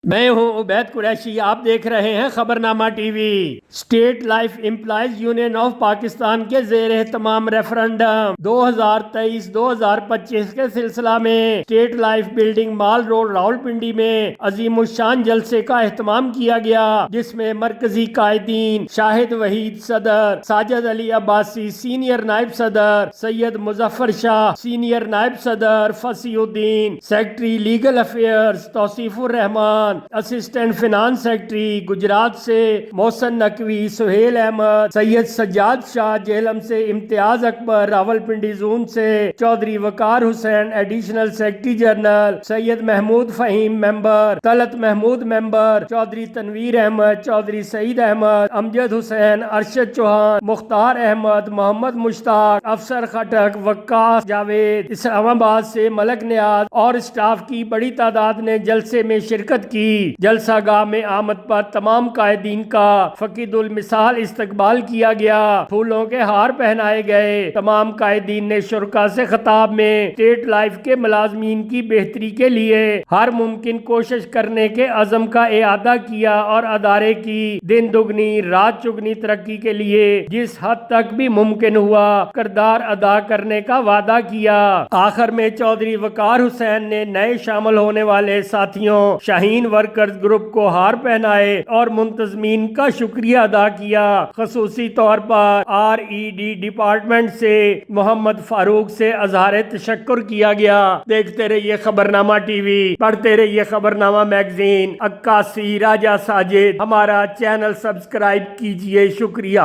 میں ہوں عبید قریشی، آپ دیکھ رہے ہیں Khabarnama TV. State life employees union of Pakistan کے زیر اہتمام ریفرنڈم 2023-2025 کے سلسلہ میں state life building mall road Rawalpindi میں عظیم الشان جلسے کا اہتمام کیا گیا، جس میں مرکزی قائدین شاہد وحید صدر، ساجد علی عباسی سینئر نائب صدر، سید مظفر شاہ سینئر نائب صدر، فصیح الدین سیکرٹری لیگل افیئرز، توصیف الرحمان اسسٹنٹ فنانس سیکرٹری گجرات سے، محسن نقوی، سہیل احمد، سید سجاد شاہ جہلم سے، امتیاز اکبر راولپنڈی زون سے، چودھری وقار حسین ایڈیشنل سیکرٹری جنرل، سید محمود فہیم ممبر، طلعت محمود ممبر، چودھری تنویر احمد، چودھری سعید احمد، امجد حسین، ارشد چوہان، مختار احمد، محمد مشتاق، افسر خٹک، وقاص جاوید، اسلام آباد سے ملک نیاز اور اسٹاف کی بڑی تعداد نے جلسے میں شرکت کی۔ جلسہ گاہ میں آمد پر تمام قائدین کا فقید المثال استقبال کیا گیا، پھولوں کے ہار پہنائے گئے۔ تمام قائدین نے شرکاء سے خطاب میں اسٹیٹ لائف کے ملازمین کی بہتری کے لیے ہر ممکن کوشش کرنے کے عزم کا اعادہ کیا اور ادارے کی دن دگنی رات چگنی ترقی کے لیے جس حد تک بھی ممکن ہوا کردار ادا کرنے کا وعدہ کیا۔ آخر میں چودھری وقار حسین نے نئے شامل ہونے والے ساتھیوں شاہین ورکرز گروپ کو ہار پہنائے اور منتظمین کا شکریہ ادا کیا۔ خصوصی طور پر RED ڈپارٹمنٹ سے محمد فاروق سے اظہار تشکر کیا گیا۔ دیکھتے رہیے خبرنامہ ٹی وی، پڑھتے رہیے خبرنامہ میگزین۔ عکاسی راجہ ساجد، ہمارا چینل سبسکرائب کیجئے، شکریہ۔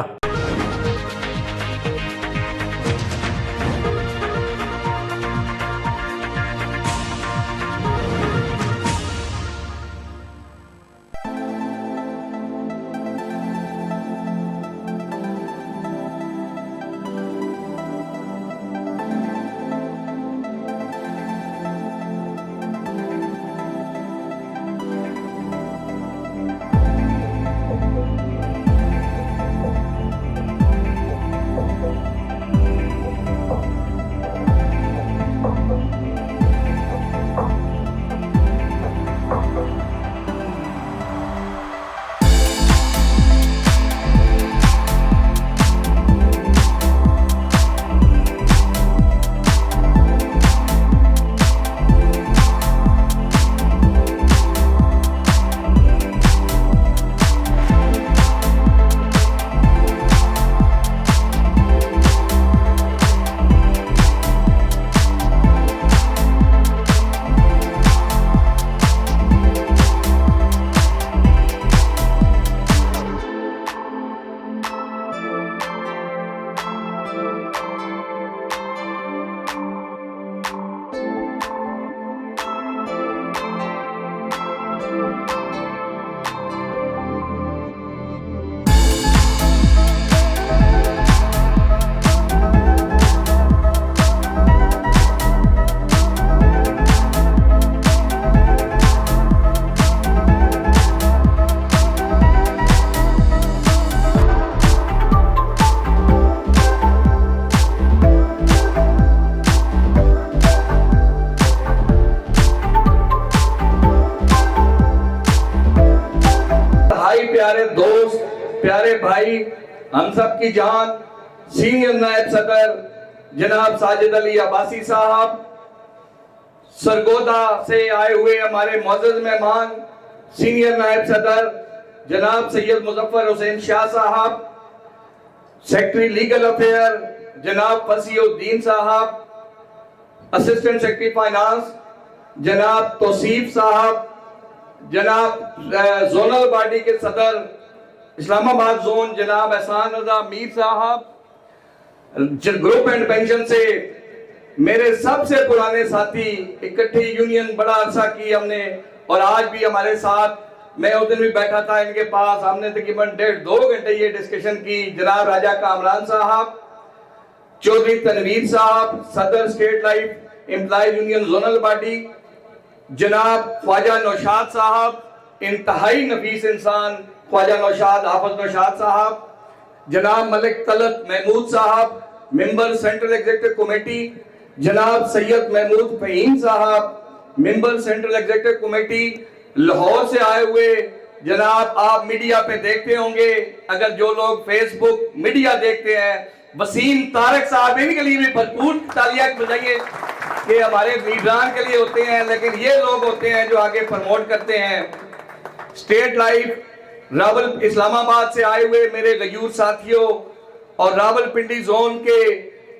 پیارے دوست، پیارے بھائی، ہم سب کی جان، سینئر نائب صدر جناب ساجد علی عباسی صاحب، سرگودا سے آئے ہوئے ہمارے معزز مہمان سینئر نائب صدر جناب سید مظفر حسین شاہ صاحب، سیکرٹری لیگل افیئر جناب فصیح الدین صاحب، اسسٹنٹ سیکرٹری فائنانس جناب توصیف صاحب، جناب زونل باڈی کے صدر اسلام آباد زون جناب احسان رضا میر صاحب، گروپ اینڈ پینشن سے میرے سب سے پرانے ساتھی، اکٹھی یونین بڑا عرصہ کی ہم نے اور آج بھی ہمارے ساتھ، میں اس دن بھی بیٹھا تھا ان کے پاس، ہم نے تقریباً 1.5-2 گھنٹے یہ ڈسکشن کی۔ جناب راجہ کامران صاحب، چودھری تنویر صاحب صدر state life employees union zonal body, جناب خواجہ نوشاد صاحب، انتہائی نفیس انسان خواجہ نوشاد حافظ نوشاد صاحب، جناب ملک طلعت محمود صاحب ممبر سینٹرل ایگزیکٹو کمیٹی، جناب سید محمود فہیم صاحب ممبر سینٹرل ایگزیکٹو کمیٹی، لاہور سے آئے ہوئے جناب آپ میڈیا پہ دیکھتے ہوں گے, اگر جو لوگ فیس بک میڈیا دیکھتے ہیں, وسیم طارق صاحب, ان کے لیے بھی بھرپور تالیاں بجائیے کہ ہمارے لیڈران کے لیے ہوتے ہیں, لیکن یہ لوگ ہوتے ہیں جو آگے پروموٹ کرتے ہیں. اسٹیٹ لائف راول اسلام آباد سے آئے ہوئے میرے غیور ساتھیوں اور راول پنڈی زون کے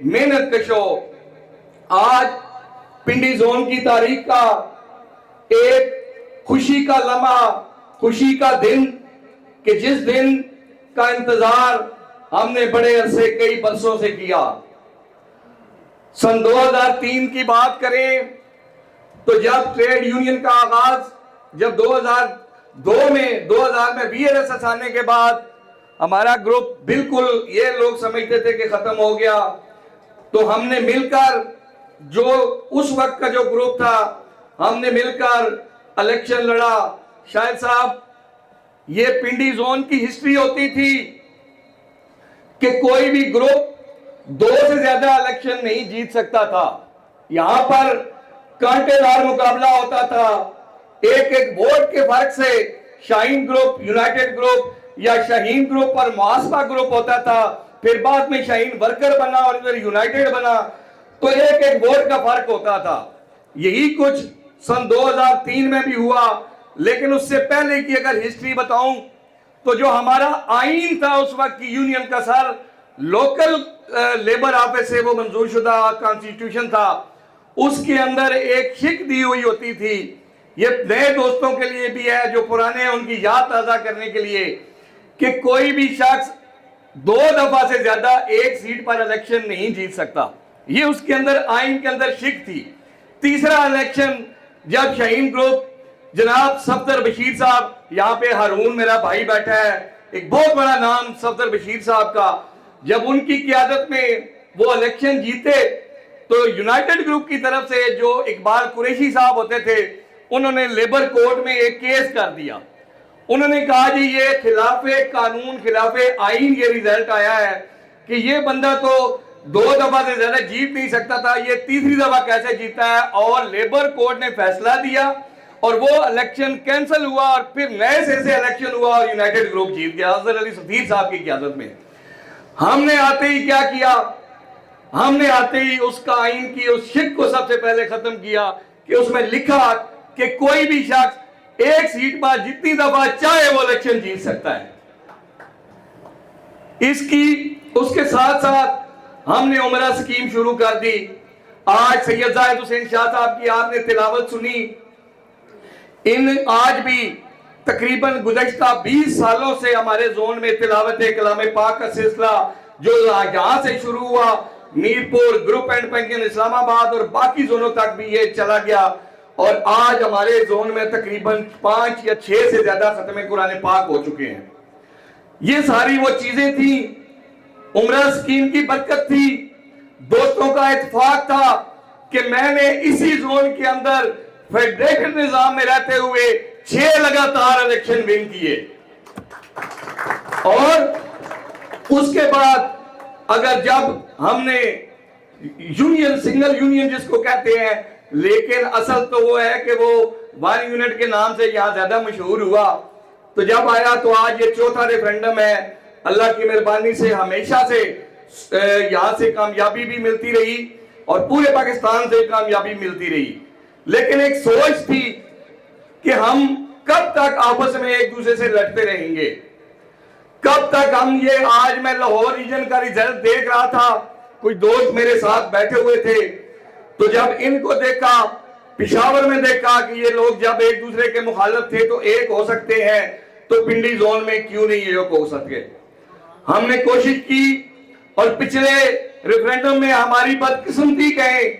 محنت کشوں, آج پنڈی زون کی تاریخ کا ایک خوشی کا لمحہ, خوشی کا دن, کہ جس دن کا انتظار ہم نے بڑے عرصے کئی برسوں سے کیا. سن 2003 کی بات کریں تو جب ٹریڈ یونین کا آغاز, جب 2002 میں وی ایل ایس ایس آنے کے بعد ہمارا گروپ بالکل یہ لوگ سمجھتے تھے کہ ختم ہو گیا, تو ہم نے مل کر, جو اس وقت کا جو گروپ تھا, ہم نے مل کر الیکشن لڑا. شاہد صاحب, یہ پنڈی زون کی ہسٹری ہوتی تھی کہ کوئی بھی گروپ 2 سے زیادہ الیکشن نہیں جیت سکتا تھا. یہاں پر کانٹے دار مقابلہ ہوتا تھا, ایک ووٹ کے فرق سے شاہین گروپ, یونائٹڈ گروپ یا شاہین گروپ اور محاسبہ گروپ ہوتا تھا, پھر بعد میں شاہین ورکر بنا اور ادھر یونائٹڈ بنا, تو ایک ووٹ کا فرق ہوتا تھا. یہی کچھ سن 2003 میں بھی ہوا. لیکن اس سے پہلے کی اگر ہسٹری بتاؤں تو جو ہمارا آئین تھا اس وقت کی یونین کا, سر لوکل لیبر آفس سے وہ منظور شدہ کانسٹیٹیوشن تھا, اس کے اندر ایک شک دی ہوئی ہوتی تھی. یہ نئے دوستوں کے لیے بھی ہے, جو پرانے ہیں ان کی یاد تازہ کرنے کے لیے, کہ کوئی بھی شخص 2 دفعہ سے زیادہ ایک سیٹ پر الیکشن نہیں جیت سکتا. یہ اس کے اندر آئین کے اندر شک تھی. تیسرا الیکشن جب شاہین گروپ, جناب صفدر بشیر صاحب, یہاں پہ ہارون میرا بھائی بیٹھا ہے, ایک بہت بڑا نام صفدر بشیر صاحب کا, جب ان کی قیادت میں وہ الیکشن جیتے تو یونائٹڈ گروپ کی طرف سے جو اقبال قریشی صاحب ہوتے تھے, انہوں نے لیبر کورٹ میں ایک کیس کر دیا. انہوں نے کہا جی یہ خلاف قانون, خلاف آئین یہ ریزلٹ آیا ہے کہ یہ بندہ تو 2 دفعہ سے زیادہ جیت نہیں سکتا تھا, یہ تیسری دفعہ کیسے جیتا ہے. اور لیبر کورٹ نے فیصلہ دیا اور وہ الیکشن کینسل ہوا, اور پھر نئے سر سے الیکشن ہوا اور یونائٹڈ گروپ جیت گیا حضرت علی صفیر صاحب کی قیادت میں. ہم نے آتے ہی کیا کیا, ہم نے آتے ہی اس کا آئین کی اس شک کو سب سے پہلے ختم کیا کہ اس میں لکھا کہ کوئی بھی شخص ایک سیٹ پر جتنی دفعہ چاہے وہ الیکشن جیت سکتا ہے. اس کے ساتھ ساتھ ہم نے عمرہ سکیم شروع کر دی. آج سید زاہد حسین شاہ صاحب کی آپ نے تلاوت سنی. آج بھی تقریباً گزشتہ 20 سالوں سے ہمارے زون میں تلاوت کلام پاک کا سلسلہ جو یہاں سے شروع ہوا, میرپور, گروپ اینڈ پنجن, اسلام آباد اور باقی زونوں تک بھی یہ چلا گیا, اور آج ہمارے زون میں تقریباً 5 یا 6 سے زیادہ ختم قرآن پاک ہو چکے ہیں. یہ ساری وہ چیزیں تھیں, عمرہ سکیم کی برکت تھی, دوستوں کا اتفاق تھا کہ میں نے اسی زون کے اندر فیڈریٹڈ نظام میں رہتے ہوئے 6 لگاتار الیکشن ون کیے. اور اس کے بعد اگر جب ہم نے یونین, سنگل یونین جس کو کہتے ہیں, لیکن اصل تو وہ ہے کہ وہ 1 یونٹ کے نام سے یہاں زیادہ مشہور ہوا, تو جب آیا تو آج یہ 4تھا ریفرینڈم ہے. اللہ کی مہربانی سے ہمیشہ سے یہاں سے کامیابی بھی ملتی رہی اور پورے پاکستان سے کامیابی ملتی رہی. لیکن ایک سوچ تھی کہ ہم کب تک آپس میں ایک دوسرے سے لڑتے رہیں گے, کب تک ہم یہ. آج میں لاہور ریجن کا ریزلٹ دیکھ رہا تھا, کچھ دوست میرے ساتھ بیٹھے ہوئے تھے, تو جب ان کو دیکھا, پشاور میں دیکھا کہ یہ لوگ جب ایک دوسرے کے مخالف تھے تو ایک ہو سکتے ہیں, تو پنڈی زون میں کیوں نہیں ایک ہو سکے. ہم نے کوشش کی اور پچھلے ریفرینڈم میں ہماری بدقسمتی کہیں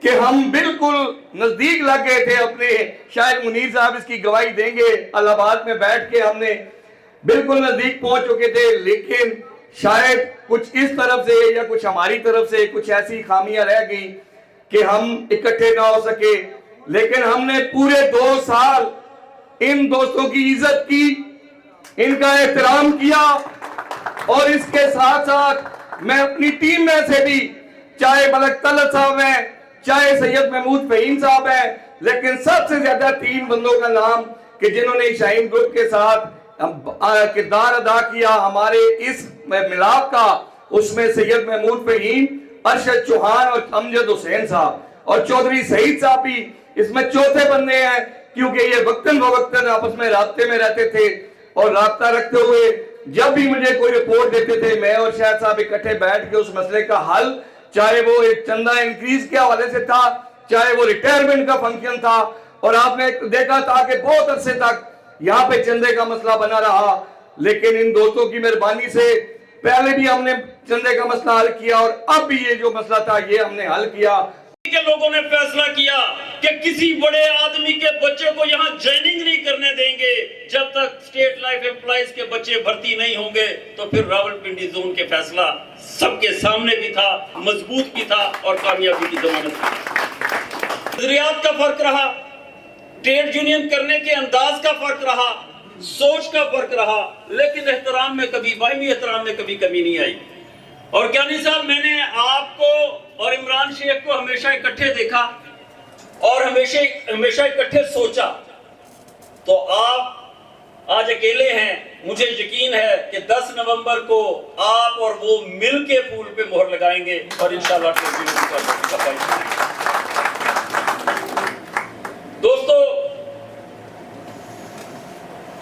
کہ ہم بالکل نزدیک لگ گئے تھے اپنے, شاید منیر صاحب اس کی گواہی دیں گے, الہ آباد میں بیٹھ کے ہم نے بالکل نزدیک پہنچ چکے تھے, لیکن شاید کچھ اس طرف سے یا کچھ ہماری طرف سے کچھ ایسی خامیاں رہ گئی کہ ہم اکٹھے نہ ہو سکے. لیکن ہم نے پورے 2 سال ان دوستوں کی عزت کی, ان کا احترام کیا, اور اس کے ساتھ ساتھ میں اپنی ٹیم میں سے بھی, چاہے ملک طلعت صاحب ہیں, چاہے سید محمود فہیم صاحب ہیں, لیکن سب سے زیادہ 3 بندوں کا نام کہ جنہوں نے شاہین گروپ کے ساتھ کردار ادا کیا ہمارے اس ملاپ کا، اس میں سید محمود فہیم، ارشد چوہان اور امجد حسین صاحب اور چودھری سعید صاحب بھی اس میں چوتھے بندے ہیں، کیونکہ یہ وقتاً فوقتاً آپس میں رابطے میں رہتے تھے اور رابطہ رکھتے ہوئے جب بھی مجھے کوئی رپورٹ دیتے تھے میں اور شاہد صاحب اکٹھے بیٹھ کے اس مسئلے کا حل، چاہے وہ ایک چندہ انکریز کے حوالے سے تھا، چاہے وہ ریٹائرمنٹ کا فنکشن تھا، اور آپ نے دیکھا تھا کہ بہت عرصے تک یہاں پہ چندے کا مسئلہ بنا رہا، لیکن ان دوستوں کی مہربانی سے پہلے بھی ہم نے چندے کا مسئلہ حل کیا اور اب بھی یہ جو مسئلہ تھا یہ ہم نے حل کیا۔ کے لوگوں نے فیصلہ کیا کہ کسی بڑے آدمی کے بچے کو یہاں جوائننگ نہیں کرنے دیں گے جب تک سٹیٹ لائف امپلائیز کے بچے بھرتی نہیں ہوں گے۔ تو پھر راولپنڈی زون کے فیصلہ سب کے سامنے بھی تھا، مضبوط بھی تھا اور کامیابی کی ضمانت تھی۔ نظریات کا فرق رہا، ٹریڈ یونین کرنے کے انداز کا فرق رہا، سوچ کا فرق رہا، لیکن احترام میں کبھی، باہمی احترام میں کبھی کمی نہیں آئی۔ اور گیانی صاحب، میں نے آپ کو اور عمران شیخ کو ہمیشہ اکٹھے دیکھا اور ہمیشہ اکٹھے سوچا، تو آپ آج اکیلے ہیں۔ مجھے یقین ہے کہ 10 نومبر کو آپ اور وہ مل کے پھول پہ مہر لگائیں گے اور انشاءاللہ دوستو،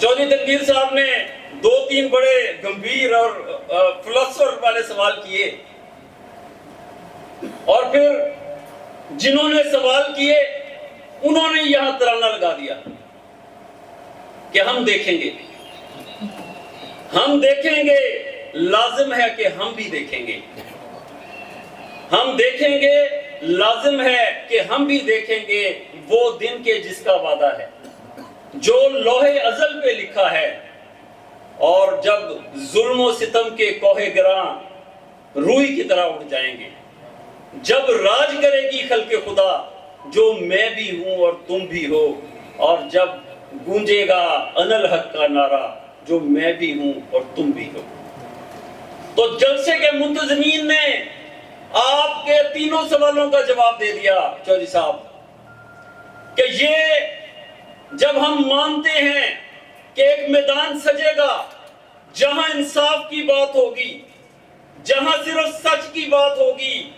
چودھری تنویر صاحب نے 2-3 بڑے گمبھیر اور فلسفر والے سوال کیے، اور پھر جنہوں نے سوال کیے انہوں نے یہاں ترانہ لگا دیا کہ ہم دیکھیں گے، ہم دیکھیں گے، لازم ہے کہ ہم بھی دیکھیں گے، ہم دیکھیں گے، لازم ہے کہ ہم بھی دیکھیں گے وہ دن کے جس کا وعدہ ہے، جو لوح ازل پہ لکھا ہے، اور جب ظلم و ستم کے کوہ گراں روئی کی طرح اٹھ جائیں گے، جب راج کرے گی خلق خدا جو میں بھی ہوں اور تم بھی ہو، اور جب گونجے گا انا الحق کا نعرہ جو میں بھی ہوں اور تم بھی ہو۔ تو جلسے کے منتظمین نے آپ کے تینوں سوالوں کا جواب دے دیا چودھری صاحب، کہ یہ جب ہم مانتے ہیں کہ ایک میدان سجے گا جہاں انصاف کی بات ہوگی، جہاں صرف سچ کی بات ہوگی،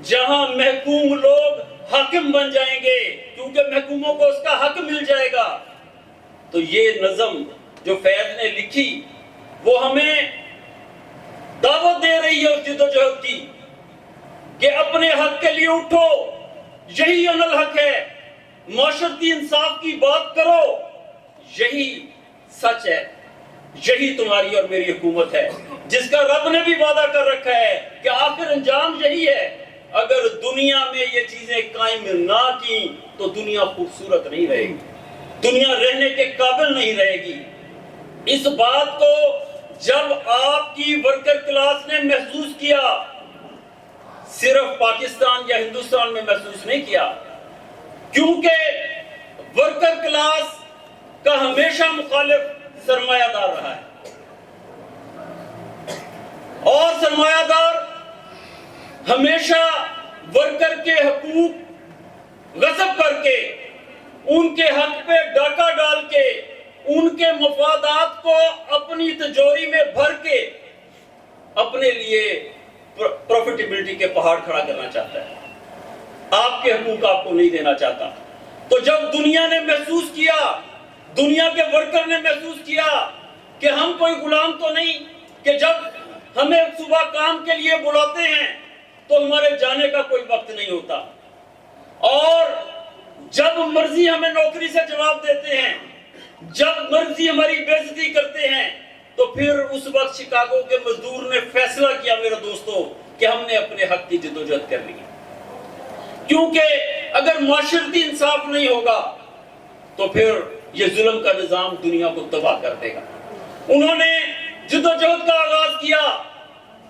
جہاں محکوم لوگ حاکم بن جائیں گے کیونکہ محکوموں کو اس کا حق مل جائے گا، تو یہ نظم جو فیض نے لکھی وہ ہمیں دعوت دے رہی ہے اس جدوجہد کی کہ اپنے حق کے لیے اٹھو، یہی انا الحق ہے، معاشرتی انصاف کی بات کرو، یہی سچ ہے، یہی تمہاری اور میری حکومت ہے جس کا رب نے بھی وعدہ کر رکھا ہے کہ آخر انجام یہی ہے۔ اگر دنیا میں یہ چیزیں قائم نہ کی تو دنیا خوبصورت نہیں رہے گی، دنیا رہنے کے قابل نہیں رہے گی۔ اس بات کو جب آپ کی ورکر کلاس نے محسوس کیا، صرف پاکستان یا ہندوستان میں محسوس نہیں کیا، کیونکہ ورکر کلاس کا ہمیشہ مخالف سرمایہ دار رہا ہے، اور سرمایہ دار ہمیشہ ورکر کے حقوق غصب کر کے، ان کے حق پہ ڈاکہ ڈال کے، ان کے مفادات کو اپنی تجوری میں بھر کے اپنے لیے پروفیٹیبلٹی کے پہاڑ کھڑا کرنا چاہتا ہے، آپ کے حقوق آپ کو نہیں دینا چاہتا۔ تو جب دنیا نے محسوس کیا، دنیا کے ورکر نے محسوس کیا کہ ہم کوئی غلام تو نہیں، کہ جب ہمیں صبح کام کے لیے بلاتے ہیں تو ہمارے جانے کا کوئی وقت نہیں ہوتا، اور جب مرضی ہمیں نوکری سے جواب دیتے ہیں، جب مرضی ہماری بے عزتی کرتے ہیں، تو پھر اس وقت شکاگو کے مزدور نے فیصلہ کیا میرے دوستو کہ ہم نے اپنے حق کی جدوجہد کرنی ہے، کیونکہ اگر معاشرتی انصاف نہیں ہوگا تو پھر یہ ظلم کا نظام دنیا کو تباہ کر دے گا۔ انہوں نے جدوجہد کا آغاز کیا،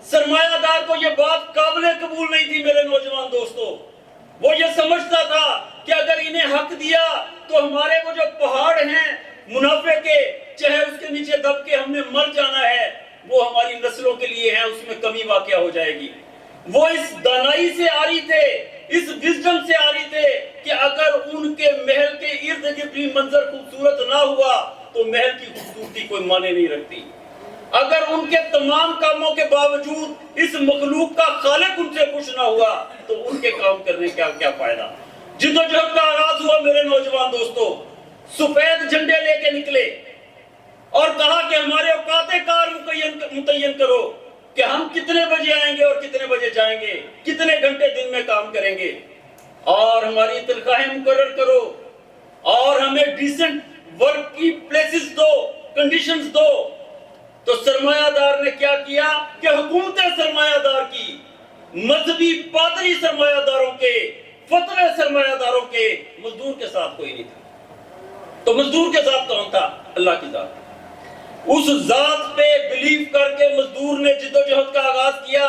سرمایہ دار کو یہ بات قابل قبول نہیں تھی میرے نوجوان دوستو، وہ یہ سمجھتا تھا کہ اگر انہیں حق دیا تو ہمارے وہ جو پہاڑ ہیں منافع کے، چاہے اس کے نیچے دب کے ہم نے مر جانا ہے، وہ ہماری نسلوں کے لیے ہیں، اس میں کمی واقع ہو جائے گی۔ وہ اس دانائی سے آ رہی تھے, اس وزڈم سے آ رہی تھے کہ اگر ان کے محل کے ارد گرد بھی منظر خوبصورت نہ ہوا تو محل کی خوبصورتی کوئی معنی نہیں رکھتی. اگر ان کے تمام کاموں کے باوجود اس مخلوق کا خالق ان سے خوش نہ ہوا تو ان کے کام کرنے کا کیا فائدہ. جدوجہد کا آغاز ہوا میرے نوجوان دوستو, سفید جھنڈے لے کے نکلے اور کہا کہ ہمارے اوقات کار متعین کرو کہ ہم کتنے بجے آئیں گے اور کتنے بجے جائیں گے, کتنے گھنٹے دن میں کام کریں گے, اور ہماری تنخواہیں مقرر کرو اور ہمیں ڈیسنٹ ورک کی پلیسز دو, کنڈیشنز دو. تو سرمایہ دار نے کیا کیا کہ حکومت سرمایہ دار کی, مذہبی پادری سرمایہ داروں کے, فتوی سرمایہ داروں کے, مزدور کے ساتھ کوئی نہیں تھا. تو مزدور کے ساتھ کون تھا؟ اللہ کی ذات. اس ذات پہ بلیو کر کے مزدور نے جدوجہد کا آغاز کیا,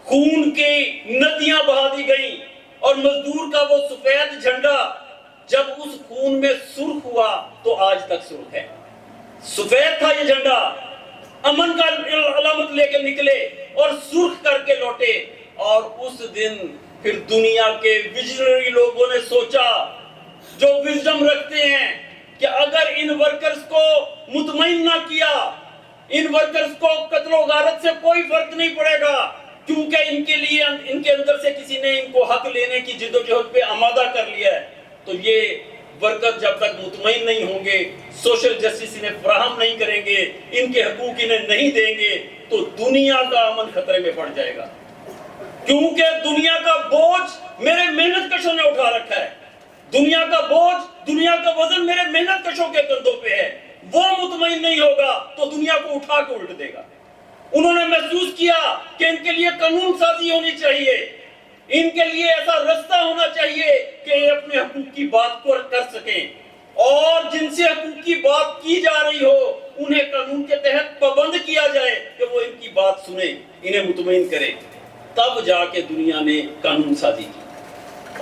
خون کی ندیاں بہا دی گئیں اور مزدور کا وہ سفید جھنڈا جب اس خون میں سرخ ہوا تو آج تک سرخ ہے. سفید تھا یہ جھنڈا, امن کا علامت لے کے نکلے اور سرخ کر کے لوٹے. اور اس دن پھر دنیا کے ویژنری لوگوں نے سوچا, جو وزڈم رکھتے ہیں, کہ اگر ان ورکرز کو مطمئن نہ کیا, ان ورکرز کو قتل و غارت سے کوئی فرق نہیں پڑے گا, کیونکہ ان کے لیے ان کے اندر سے کسی نے ان کو حق لینے کی جدوجہد پہ آمادہ کر لیا ہے, تو یہ ورکر جب تک مطمئن نہیں ہوں گے, سوشل جسٹس انہیں فراہم نہیں کریں گے, ان کے حقوق انہیں نہیں دیں گے, تو دنیا کا امن خطرے میں پڑ جائے گا. کیونکہ دنیا کا بوجھ میرے محنت کشوں نے اٹھا رکھا ہے, دنیا کا بوجھ, دنیا کا وزن میرے محنت کشوں کے کندھوں پہ ہے. وہ مطمئن نہیں ہوگا تو دنیا کو اٹھا کے الٹ دے گا. انہوں نے محسوس کیا کہ ان کے لیے قانون سازی ہونی چاہیے, ان کے لیے ایسا رستہ ہونا چاہیے کہ یہ اپنے حقوق کی بات کو کر سکیں, اور جن سے حقوق کی بات کی جا رہی ہو انہیں قانون کے تحت پابند کیا جائے کہ وہ ان کی بات سنیں, انہیں مطمئن کرے. تب جا کے دنیا نے قانون سازی کی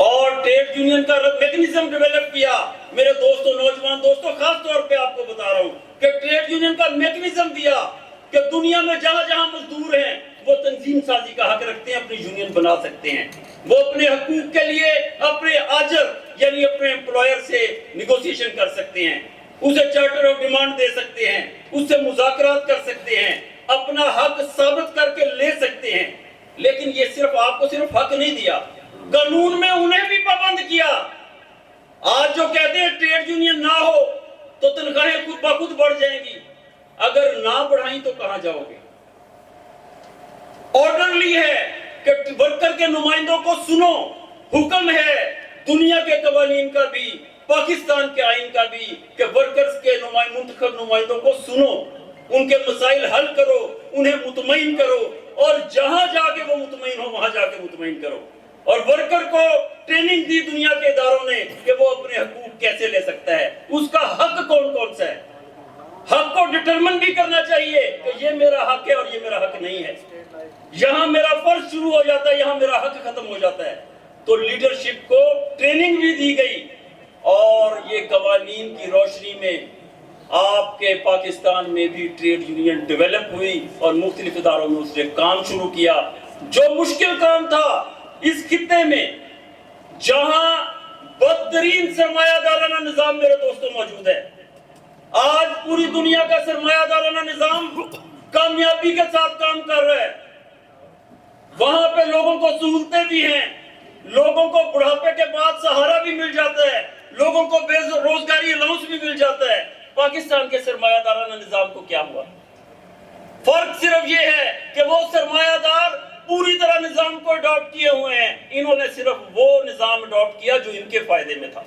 اور ٹریڈ یونین کا میکنزم ڈیولپ کیا. میرے دوستو, نوجوان دوستو, خاص طور پہ آپ کو بتا رہا ہوں کہ ٹریڈ یونین کا میکنزم دیا کہ دنیا میں جہاں جہاں مزدور ہیں وہ تنظیم سازی کا حق رکھتے ہیں, اپنی یونین بنا سکتے ہیں, وہ اپنے حقوق کے لیے اپنے آجر یعنی اپنے امپلائر سے نیگوسیشن کر سکتے ہیں, اسے چارٹر آف ڈیمانڈ دے سکتے ہیں, اس سے مذاکرات کر سکتے ہیں, اپنا حق ثابت کر کے لے سکتے ہیں. لیکن یہ صرف آپ کو صرف حق نہیں دیا, قانون میں انہیں بھی پابند کیا. آج جو کہتے ہیں ٹریڈ یونین نہ ہو تو تنخواہیں خود بخود بڑھ جائیں گی, اگر نہ بڑھائیں تو کہاں جاؤ گے؟ آرڈرلی ہے کہ ورکر کے نمائندوں کو سنو, حکم ہے دنیا کے قوانین کا بھی, پاکستان کے آئین کا بھی, کہ ورکرز کے منتخب نمائندوں کو سنو, ان کے مسائل حل کرو, انہیں مطمئن کرو, اور جہاں جا کے وہ مطمئن ہو وہاں جا کے مطمئن کرو. اور ورکر کو ٹریننگ دی دنیا کے اداروں نے کہ وہ اپنے حقوق کیسے لے سکتا ہے, اس کا حق کون کون سا ہے. حق کو ڈٹرمن بھی کرنا چاہیے کہ یہ میرا حق ہے اور یہ میرا حق نہیں ہے, یہاں میرا فرض شروع ہو جاتا ہے, یہاں میرا حق ختم ہو جاتا ہے. تو لیڈرشپ کو ٹریننگ بھی دی گئی, اور یہ قوانین کی روشنی میں آپ کے پاکستان میں بھی ٹریڈ یونین ڈیولپ ہوئی اور مختلف اداروں میں اس نے کام شروع کیا. جو مشکل کام تھا اس خطے میں, جہاں بدترین سرمایہ دارانہ نظام میرے دوستوں موجود ہے, آج پوری دنیا کا سرمایہ دارانہ نظام کامیابی کے ساتھ کام کر رہا ہے. وہاں پہ لوگوں کو سہولتیں بھی ہیں, لوگوں کو بڑھاپے کے بعد سہارا بھی مل جاتا ہے, لوگوں کو بے روزگاری الاؤنس بھی مل جاتا ہے. پاکستان کے سرمایہ دارانہ نظام کو کیا ہوا؟ فرق صرف یہ ہے کہ وہ سرمایہ دار پوری طرح نظام کو اڈاپٹ کیے ہوئے ہیں, انہوں نے صرف وہ نظام اڈاپٹ کیا جو ان کے فائدے میں تھا.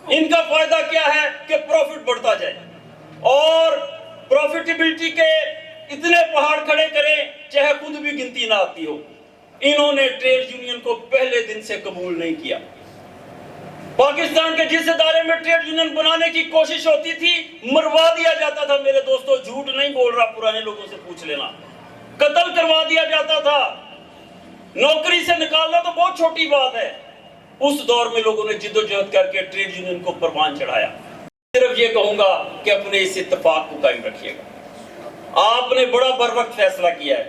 ان کا فائدہ کیا ہے کہ پروفٹ بڑھتا جائے, اور پروفیٹیبلٹی کے اتنے پہاڑ کھڑے کریں چاہے خود بھی گنتی نہ آتی ہو. انہوں نے ٹریڈ یونین کو پہلے دن سے قبول نہیں کیا. پاکستان کے جس ادارے میں ٹریڈ یونین بنانے کی کوشش ہوتی تھی مروا دیا جاتا تھا. میرے دوستو جھوٹ نہیں بول رہا, پرانے لوگوں سے پوچھ لینا. قتل کروا دیا جاتا تھا, نوکری سے نکالنا تو بہت چھوٹی بات ہے. اس دور میں لوگوں نے جدوجہد کر کے ٹریڈ یونین کو پروان چڑھایا. صرف یہ کہوں گا کہ اپنے اس اتفاق کو قائم رکھیے گا. آپ نے بڑا بر وقت فیصلہ کیا ہے,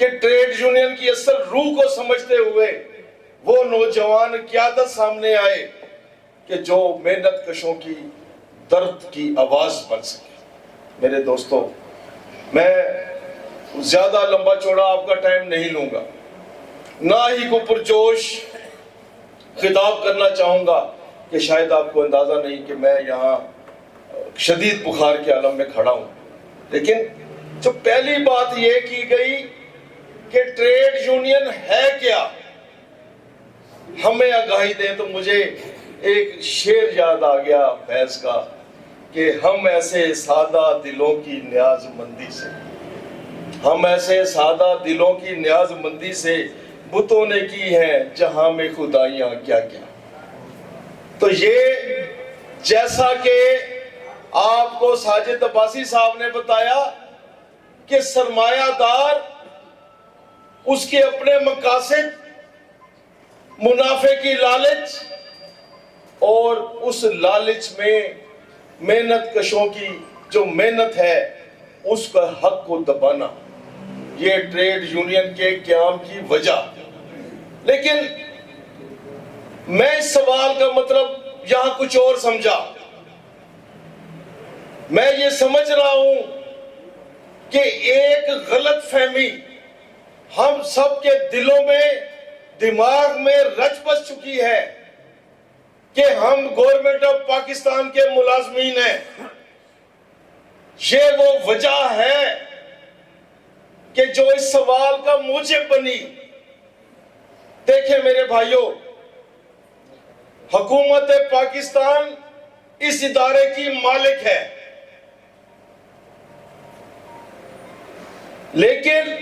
کہ ٹریڈ یونین کی اصل روح کو سمجھتے ہوئے وہ نوجوان قیادت سامنے آئے کہ جو محنت کشوں کی درد کی آواز بن سکے. میرے دوستو، میں زیادہ لمبا چوڑا آپ کا ٹائم نہیں لوں گا، نہ ہی کو پرجوش خطاب کرنا چاہوں گا کہ شاید آپ کو اندازہ نہیں کہ میں یہاں شدید بخار کے عالم میں کھڑا ہوں. لیکن جو پہلی بات یہ کی گئی کہ ٹریڈ یونین ہے کیا، ہمیں آگاہی دیں، تو مجھے ایک شعر یاد آ گیا فیض کا کہ ہم ایسے سادہ دلوں کی نیاز مندی سے، ہم ایسے سادہ دلوں کی نیاز مندی سے بتوں نے کی ہیں جہاں میں خدائیاں کیا کیا. تو یہ جیسا کہ آپ کو ساجد عباسی صاحب نے بتایا کہ سرمایہ دار اس کے اپنے مقاصد، منافع کی لالچ، اور اس لالچ میں محنت کشوں کی جو محنت ہے اس کا حق کو دبانا، یہ ٹریڈ یونین کے قیام کی وجہ. لیکن میں اس سوال کا مطلب یہاں کچھ اور سمجھا. میں یہ سمجھ رہا ہوں کہ ایک غلط فہمی ہم سب کے دلوں میں، دماغ میں رچ بس چکی ہے کہ ہم گورنمنٹ آف پاکستان کے ملازمین ہیں. یہ وہ وجہ ہے کہ جو اس سوال کا موجب بنی. دیکھیں میرے بھائیوں، حکومت پاکستان اس ادارے کی مالک ہے، لیکن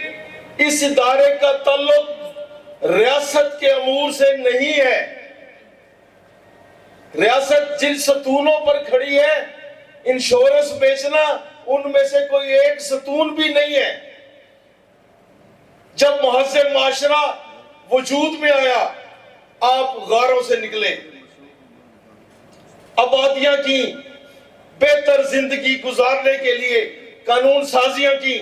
اس ادارے کا تعلق ریاست کے امور سے نہیں ہے. ریاست جن ستونوں پر کھڑی ہے، انشورنس بیچنا ان میں سے کوئی ایک ستون بھی نہیں ہے. جب مہذب معاشرہ وجود میں آیا، آپ غاروں سے نکلے، آبادیاں کی، بہتر زندگی گزارنے کے لیے قانون سازیاں کی.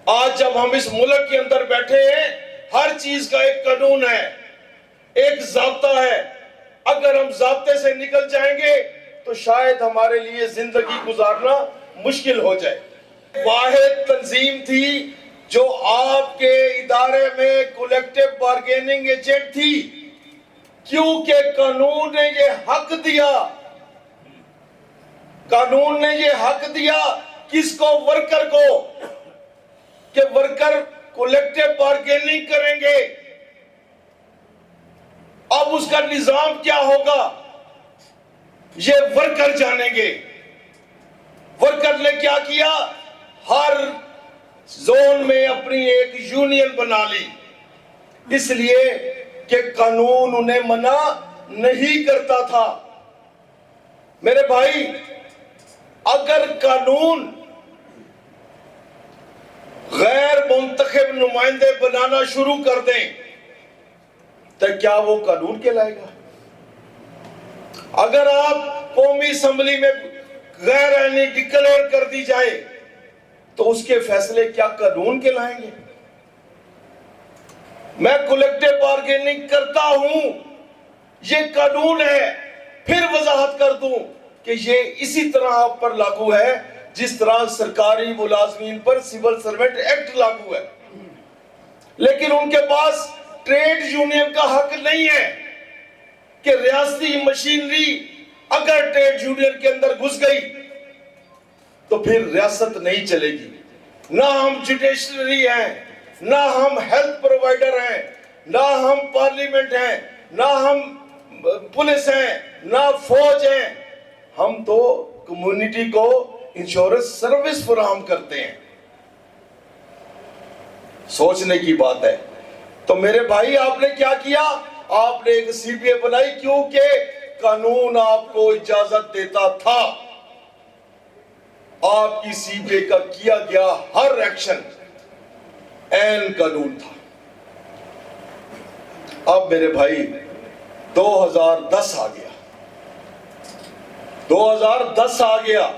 آج جب ہم اس ملک کے اندر بیٹھے ہیں، ہر چیز کا ایک قانون ہے، ایک ضابطہ ہے. اگر ہم ضابطے سے نکل جائیں گے تو شاید ہمارے لیے زندگی گزارنا مشکل ہو جائے. واحد تنظیم تھی جو آپ کے ادارے میں کولیکٹیو بارگیننگ ایجنٹ تھی، کیونکہ قانون نے یہ حق دیا. قانون نے یہ حق دیا کس کو؟ ورکر کو، کہ ورکر کولیکٹیو بارگیننگ کریں گے. اب اس کا نظام کیا ہوگا یہ ورکر جانیں گے. ورکر نے کیا کیا؟ ہر زون میں اپنی ایک یونین بنا لی، اس لیے کہ قانون انہیں منع نہیں کرتا تھا. میرے بھائی، اگر قانون غیر منتخب نمائندے بنانا شروع کر دیں تو کیا وہ قانون کہلائے گا؟ اگر آپ قومی اسمبلی میں غیر آئینی ڈکلیئر کر دی جائے تو اس کے فیصلے کیا قانون کہلائیں گے؟ میں کولیکٹیو بارگیننگ کرتا ہوں، یہ قانون ہے. پھر وضاحت کر دوں کہ یہ اسی طرح آپ پر لاگو ہے جس طرح سرکاری ملازمین پر سول سروینٹ ایکٹ لاگو ہے. لیکن ان کے پاس ٹریڈ یونین کا حق نہیں ہے کہ ریاستی مشینری اگر ٹریڈ یونین کے اندر گھس گئی تو پھر ریاست نہیں چلے گی. نہ ہم جوڈیشری ہیں، نہ ہم ہیلتھ پرووائیڈر ہیں، نہ ہم پارلیمنٹ ہیں، نہ ہم پولیس ہیں، نہ فوج ہیں. ہم تو کمیونٹی کو انشورنس سروس فراہم کرتے ہیں. سوچنے کی بات ہے. تو میرے بھائی، آپ نے کیا کیا؟ آپ نے ایک سی پی اے بنائی کیونکہ قانون آپ کو اجازت دیتا تھا. آپ کی سی پی اے کا کیا گیا ہر ایکشن عین قانون تھا. اب میرے بھائی 2010 آ گیا، 2010 آ گیا.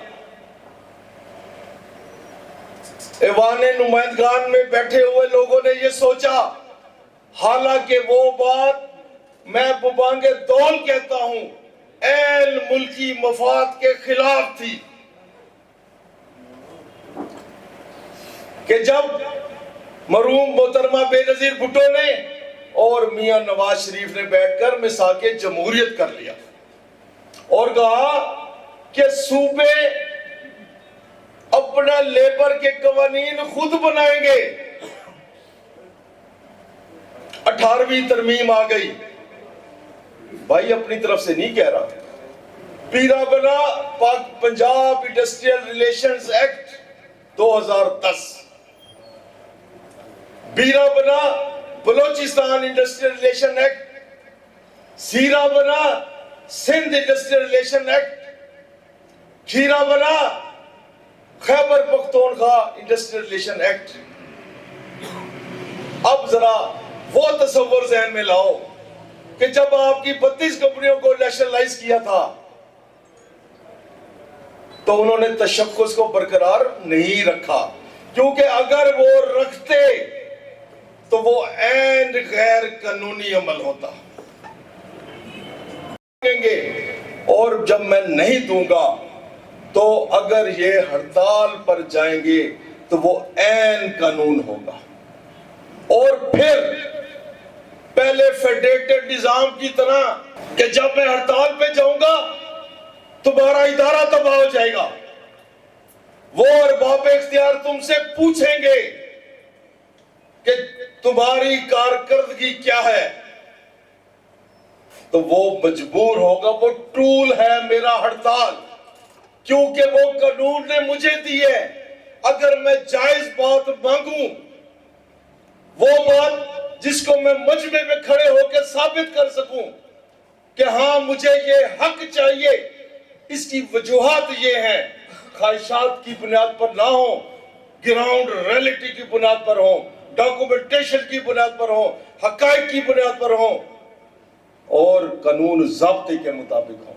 ایوان نمائندگان میں بیٹھے ہوئے لوگوں نے یہ سوچا، حالانکہ وہ بات میں ببانگ دول کہتا ہوں عین ملکی مفاد کے خلاف تھی، کہ جب مرحوم محترمہ بے نظیر بھٹو نے اور میاں نواز شریف نے بیٹھ کر مساق جمہوریت کر لیا اور کہا کہ صوبے اپنا لیبر کے قوانین خود بنائیں گے۔ 18ویں ترمیم آ گئی، بھائی اپنی طرف سے نہیں کہہ رہا، پیرا بنا پنجاب انڈسٹریل ریلیشنز ایکٹ 2010، بیرا بنا بلوچستان انڈسٹریل ریلیشن ایکٹ، سیرا بنا سندھ انڈسٹریل ریلیشن ایکٹ، کھیرا بنا Khyber Pakhtunkhwa industrial relation act. اب ذرا وہ تصور ذہن میں لاؤ کہ جب آپ کی 32 کمپنیوں کو نیشنلائز کیا تھا تو انہوں نے تشخص کو برقرار نہیں رکھا، کیونکہ اگر وہ رکھتے تو وہ عین غیر قانونی عمل ہوتا۔ اور جب میں نہیں دوں گا تو اگر یہ ہڑتال پر جائیں گے تو وہ عین قانون ہوگا، اور پھر پہلے فیڈریٹڈ نظام کی طرح کہ جب میں ہڑتال پہ جاؤں گا تمہارا ادارہ تباہ ہو جائے گا، وہ ارباب اختیار تم سے پوچھیں گے کہ تمہاری کارکردگی کیا ہے، تو وہ مجبور ہوگا، وہ ٹول ہے میرا ہڑتال، کیونکہ وہ قانون نے مجھے دی ہے۔ اگر میں جائز بات مانگوں، وہ بات جس کو میں مجمع میں کھڑے ہو کے ثابت کر سکوں کہ ہاں مجھے یہ حق چاہیے، اس کی وجوہات یہ ہیں، خواہشات کی بنیاد پر نہ ہو، گراؤنڈ ریئلٹی کی بنیاد پر ہو، ڈاکومنٹیشن کی بنیاد پر ہو، حقائق کی بنیاد پر ہو، اور قانون ضابطے کے مطابق ہو،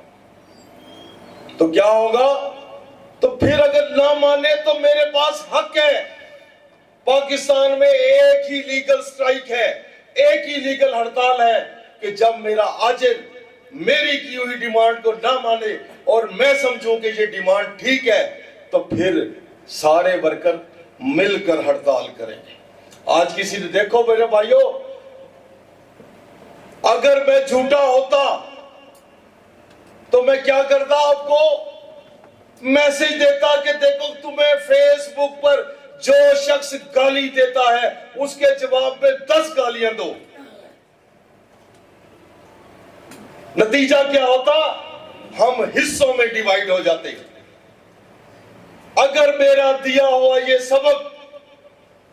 تو کیا ہوگا؟ تو پھر اگر نہ مانے تو میرے پاس حق ہے۔ پاکستان میں ایک ہی لیگل سٹرائک ہے، ایک ہی لیگل ہڑتال ہے کہ جب میرا آجر میری کی ہوئی ڈیمانڈ کو نہ مانے اور میں سمجھوں کہ یہ ڈیمانڈ ٹھیک ہے، تو پھر سارے ورکر مل کر ہڑتال کریں گے۔ آج کسی نے دیکھو میرے بھائیوں، اگر میں جھوٹا ہوتا تو میں کیا کرتا؟ آپ کو میسج دیتا کہ دیکھو تمہیں فیس بک پر جو شخص گالی دیتا ہے اس کے جواب میں 10 گالیاں دو۔ نتیجہ کیا ہوتا؟ ہم حصوں میں ڈیوائیڈ ہو جاتے۔ اگر میرا دیا ہوا یہ سبق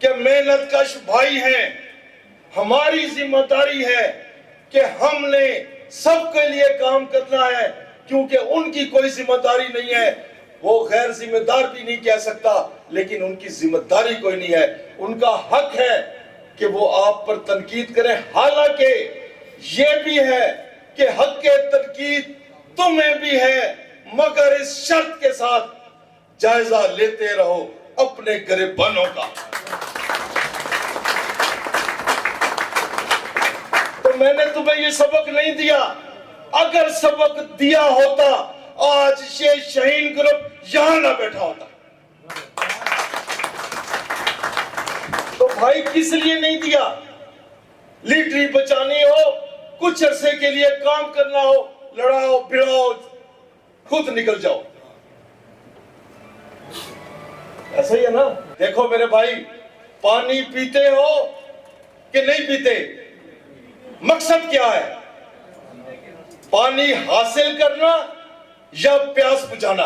کہ محنت کش بھائی ہیں، ہماری ذمہ داری ہے کہ ہم نے سب کے لیے کام کرنا ہے، کیونکہ ان کی کوئی ذمہ داری نہیں ہے، وہ غیر ذمہ دار بھی نہیں کہہ سکتا، لیکن ان کی ذمہ داری کوئی نہیں ہے، ان کا حق ہے کہ وہ آپ پر تنقید کریں، حالانکہ یہ بھی ہے کہ حق کے تنقید تمہیں بھی ہے، مگر اس شرط کے ساتھ جائزہ لیتے رہو اپنے گریبانوں کا۔ تو میں نے تمہیں یہ سبق نہیں دیا، اگر سبق دیا ہوتا آج یہ شاہین گروپ یہاں نہ بیٹھا ہوتا۔ تو بھائی کس لیے نہیں دیا؟ لیڈری بچانی ہو، کچھ عرصے کے لیے کام کرنا ہو، لڑاؤ بھڑاؤ، خود نکل جاؤ، ایسا ہی ہے نا؟ دیکھو میرے بھائی، پانی پیتے ہو کہ نہیں پیتے؟ مقصد کیا ہے؟ پانی حاصل کرنا یا پیاس بجھانا؟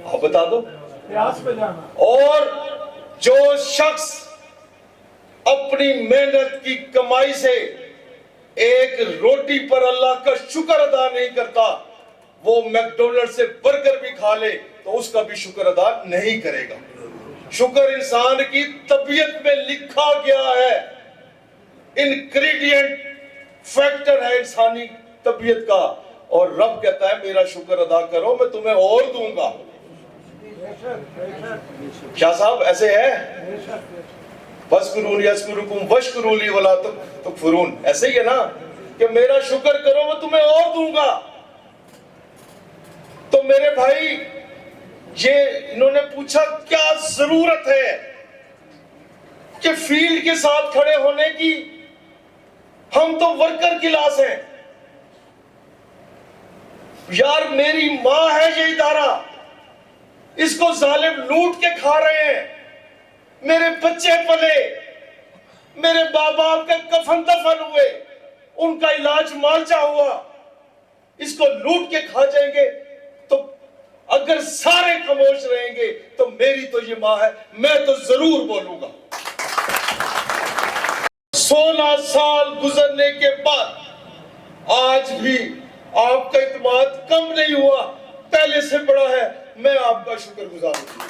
آپ بتا دو۔ پیاس بجھانا۔ اور جو شخص اپنی محنت کی کمائی سے ایک روٹی پر اللہ کا شکر ادا نہیں کرتا، وہ میکڈونلڈ سے برگر بھی کھا لے تو اس کا بھی شکر ادا نہیں کرے گا۔ شکر انسان کی طبیعت میں لکھا گیا ہے، انگریڈینٹ فیکٹر ہے انسانی طبیعت کا، اور رب کہتا ہے میرا شکر ادا کرو میں تمہیں اور دوں گا۔ شاہ صاحب ایسے ہے، وَاسْكُرُونِ يَذْكُرُكُمْ وَاشْكُرُوا لِي وَلَا تَكْفُرُونَ، ایسے ہی ہے نا کہ میرا شکر کرو میں تمہیں اور دوں گا۔ تو میرے بھائی یہ انہوں نے پوچھا کیا ضرورت ہے کہ فیلڈ کے ساتھ کھڑے ہونے کی، ہم تو ورکر کلاس ہیں یار، میری ماں ہے یہ ادارہ، اس کو ظالم لوٹ کے کھا رہے ہیں، میرے بچے پلے، میرے باپ باپ کا کفن دفن ہوئے، ان کا علاج مالچا ہوا، اس کو لوٹ کے کھا جائیں گے، تو اگر سارے خاموش رہیں گے تو میری تو یہ ماں ہے، میں تو ضرور بولوں گا۔ 16 سال گزرنے کے بعد آج بھی آپ کا اعتماد کم نہیں ہوا، پہلے سے بڑا ہے، میں آپ کا شکر گزار ہوں۔